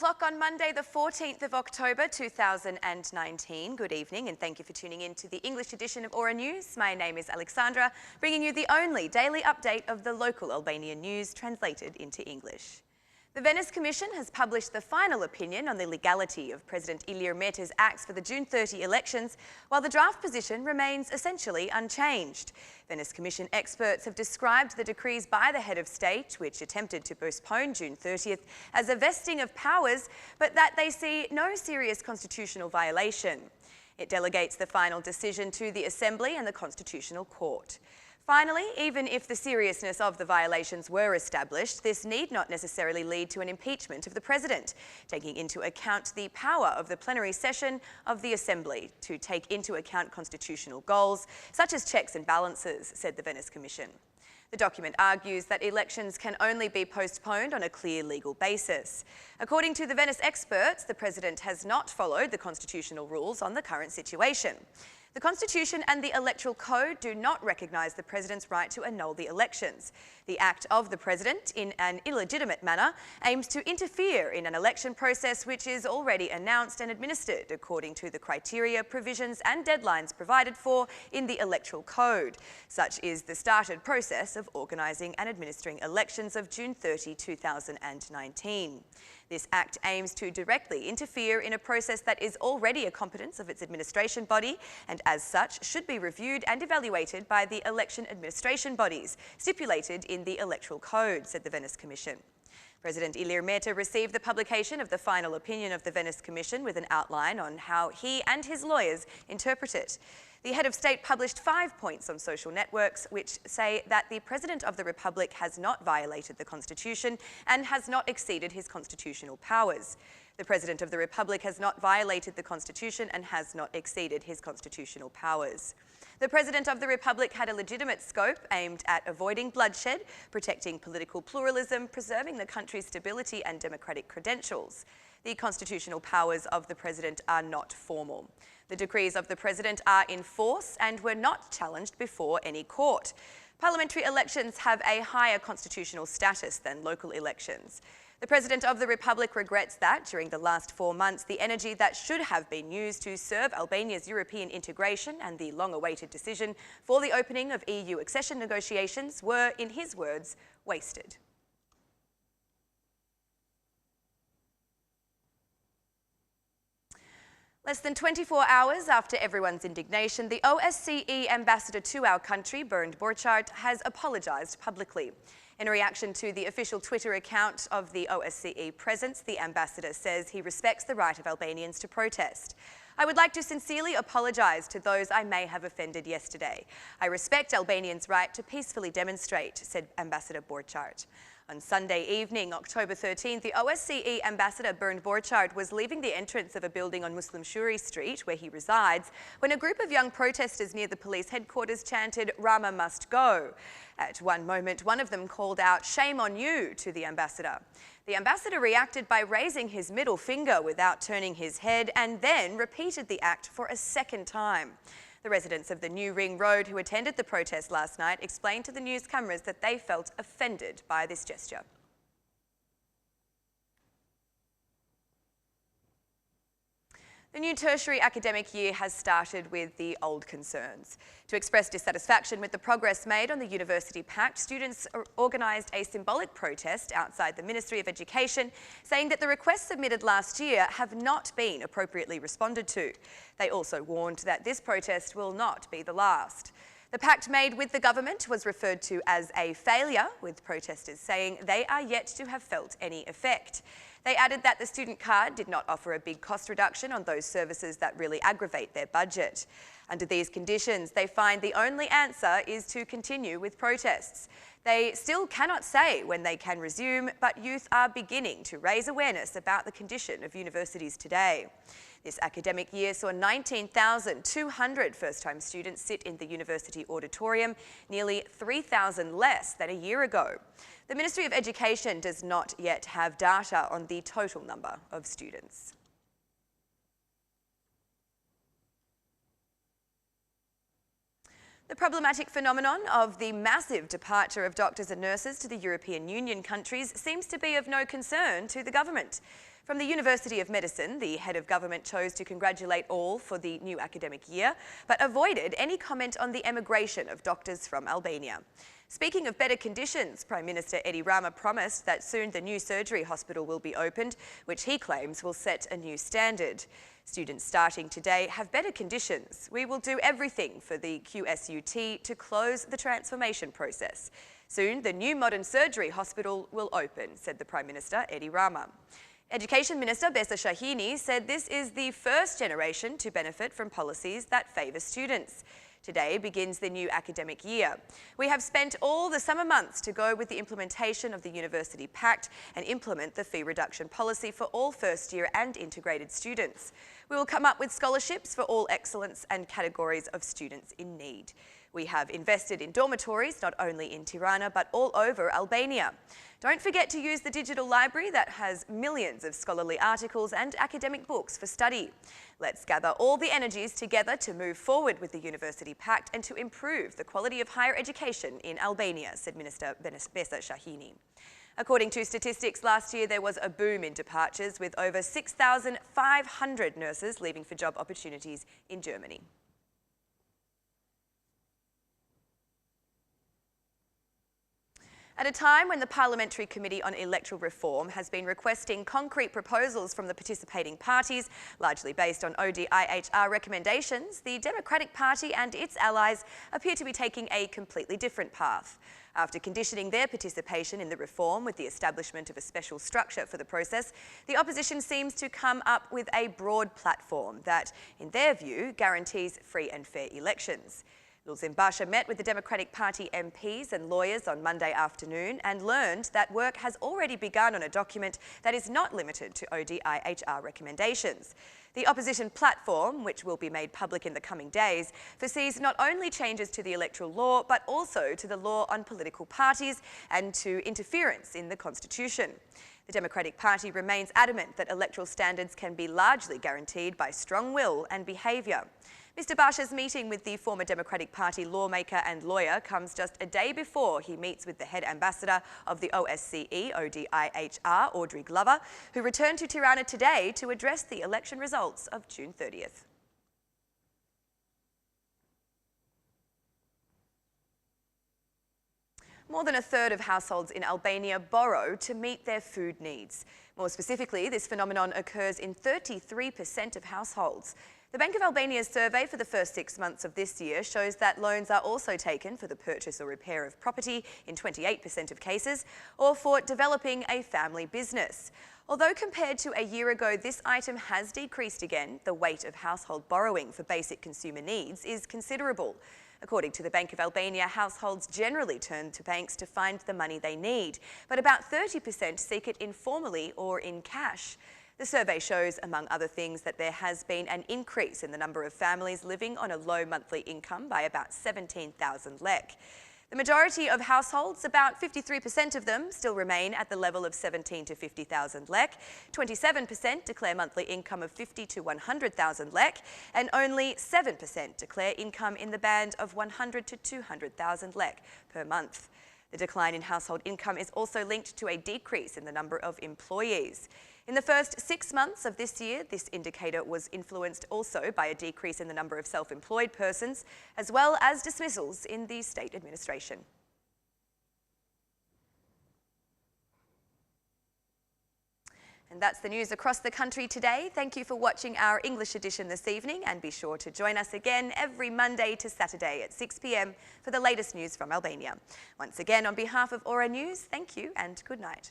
o'clock on Monday, the 14th of October 2019. Good evening and thank you for tuning in to the English edition of Ora News. My name is Alexandra, bringing you the only daily update of the local Albanian news translated into English. The Venice Commission has published the final opinion on the legality of President Ilir Meta's acts for the June 30 elections, while the draft position remains essentially unchanged. Venice Commission experts have described the decrees by the head of state, which attempted to postpone June 30th, as a vesting of powers, but that they see no serious constitutional violation. It delegates the final decision to the Assembly and the Constitutional Court. Finally, even if the seriousness of the violations were established, this need not necessarily lead to an impeachment of the President, taking into account the power of the plenary session of the Assembly to take into account constitutional goals, such as checks and balances, said the Venice Commission. The document argues that elections can only be postponed on a clear legal basis. According to the Venice experts, the President has not followed the constitutional rules on the current situation. The Constitution and the Electoral Code do not recognise the President's right to annul the elections. The act of the President, in an illegitimate manner, aims to interfere in an election process which is already announced and administered according to the criteria, provisions and deadlines provided for in the Electoral Code. Such is the started process of organising and administering elections of June 30, 2019. This act aims to directly interfere in a process that is already a competence of its administration body and as such should be reviewed and evaluated by the election administration bodies stipulated in the Electoral Code, said the Venice Commission. President Ilir Meta received the publication of the final opinion of the Venice Commission with an outline on how he and his lawyers interpret it. The head of state published 5 points on social networks which say that the President of the Republic has not violated the Constitution and has not exceeded his constitutional powers. The President of the Republic has not violated the Constitution and has not exceeded his constitutional powers. The President of the Republic had a legitimate scope aimed at avoiding bloodshed, protecting political pluralism, preserving the country's stability and democratic credentials. The constitutional powers of the President are not formal. The decrees of the President are in force and were not challenged before any court. Parliamentary elections have a higher constitutional status than local elections. The President of the Republic regrets that, during the last 4 months, the energy that should have been used to serve Albania's European integration and the long-awaited decision for the opening of EU accession negotiations were, in his words, wasted. Less than 24 hours after everyone's indignation, the OSCE ambassador to our country, Bernd Borchardt, has apologised publicly. In a reaction to the official Twitter account of the OSCE presence, the ambassador says he respects the right of Albanians to protest. I would like to sincerely apologise to those I may have offended yesterday. I respect Albanians' right to peacefully demonstrate, said Ambassador Borchardt. On Sunday evening, October 13th, the OSCE ambassador Bernd Borchardt was leaving the entrance of a building on Muslim Shuri Street, where he resides, when a group of young protesters near the police headquarters chanted, "Rama must go." At one moment, one of them called out, "Shame on you," to the ambassador. The ambassador reacted by raising his middle finger without turning his head and then repeated the act for a second time. The residents of the New Ring Road who attended the protest last night explained to the news cameras that they felt offended by this gesture. The new tertiary academic year has started with the old concerns. To express dissatisfaction with the progress made on the University Pact, students organised a symbolic protest outside the Ministry of Education, saying that the requests submitted last year have not been appropriately responded to. They also warned that this protest will not be the last. The pact made with the government was referred to as a failure, with protesters saying they are yet to have felt any effect. They added that the student card did not offer a big cost reduction on those services that really aggravate their budget. Under these conditions, they find the only answer is to continue with protests. They still cannot say when they can resume, but youth are beginning to raise awareness about the condition of universities today. This academic year saw 19,200 first-time students sit in the university auditorium, nearly 3,000 less than a year ago. The Ministry of Education does not yet have data on the total number of students. The problematic phenomenon of the massive departure of doctors and nurses to the European Union countries seems to be of no concern to the government. From the University of Medicine, the head of government chose to congratulate all for the new academic year, but avoided any comment on the emigration of doctors from Albania. Speaking of better conditions, Prime Minister Edi Rama promised that soon the new surgery hospital will be opened, which he claims will set a new standard. Students starting today have better conditions. We will do everything for the QSUT to close the transformation process. Soon, the new modern surgery hospital will open, said the Prime Minister, Edi Rama. Education Minister Besa Shahini said this is the first generation to benefit from policies that favour students. Today begins the new academic year. We have spent all the summer months to go with the implementation of the University Pact and implement the fee reduction policy for all first-year and integrated students. We will come up with scholarships for all excellence and categories of students in need. We have invested in dormitories, not only in Tirana, but all over Albania. Don't forget to use the digital library that has millions of scholarly articles and academic books for study. Let's gather all the energies together to move forward with the University Pact and to improve the quality of higher education in Albania, said Minister Besa Shahini. According to statistics, last year there was a boom in departures, with over 6,500 nurses leaving for job opportunities in Germany. At a time when the Parliamentary Committee on Electoral Reform has been requesting concrete proposals from the participating parties, largely based on ODIHR recommendations, the Democratic Party and its allies appear to be taking a completely different path. After conditioning their participation in the reform with the establishment of a special structure for the process, the opposition seems to come up with a broad platform that, in their view, guarantees free and fair elections. Lulzim Basha met with the Democratic Party MPs and lawyers on Monday afternoon and learned that work has already begun on a document that is not limited to ODIHR recommendations. The opposition platform, which will be made public in the coming days, foresees not only changes to the electoral law, but also to the law on political parties and to interference in the Constitution. The Democratic Party remains adamant that electoral standards can be largely guaranteed by strong will and behaviour. Mr Basha's meeting with the former Democratic Party lawmaker and lawyer comes just a day before he meets with the head ambassador of the OSCE, ODIHR, Audrey Glover, who returned to Tirana today to address the election results of June 30th. More than a third of households in Albania borrow to meet their food needs. More specifically, this phenomenon occurs in 33% of households. The Bank of Albania's survey for the first 6 months of this year shows that loans are also taken for the purchase or repair of property in 28% of cases, or for developing a family business. Although compared to a year ago, this item has decreased again, the weight of household borrowing for basic consumer needs is considerable. According to the Bank of Albania, households generally turn to banks to find the money they need, but about 30% seek it informally or in cash. The survey shows, among other things, that there has been an increase in the number of families living on a low monthly income by about 17,000 lek. The majority of households, about 53% of them, still remain at the level of 17 to 50,000 lek. 27% declare monthly income of 50 to 100,000 lek, and only 7% declare income in the band of 100 to 200,000 lek per month. The decline in household income is also linked to a decrease in the number of employees. In the first 6 months of this year, this indicator was influenced also by a decrease in the number of self-employed persons, as well as dismissals in the state administration. And that's the news across the country today. Thank you for watching our English edition this evening, and be sure to join us again every Monday to Saturday at 6 p.m. for the latest news from Albania. Once again, on behalf of Ora News, thank you and good night.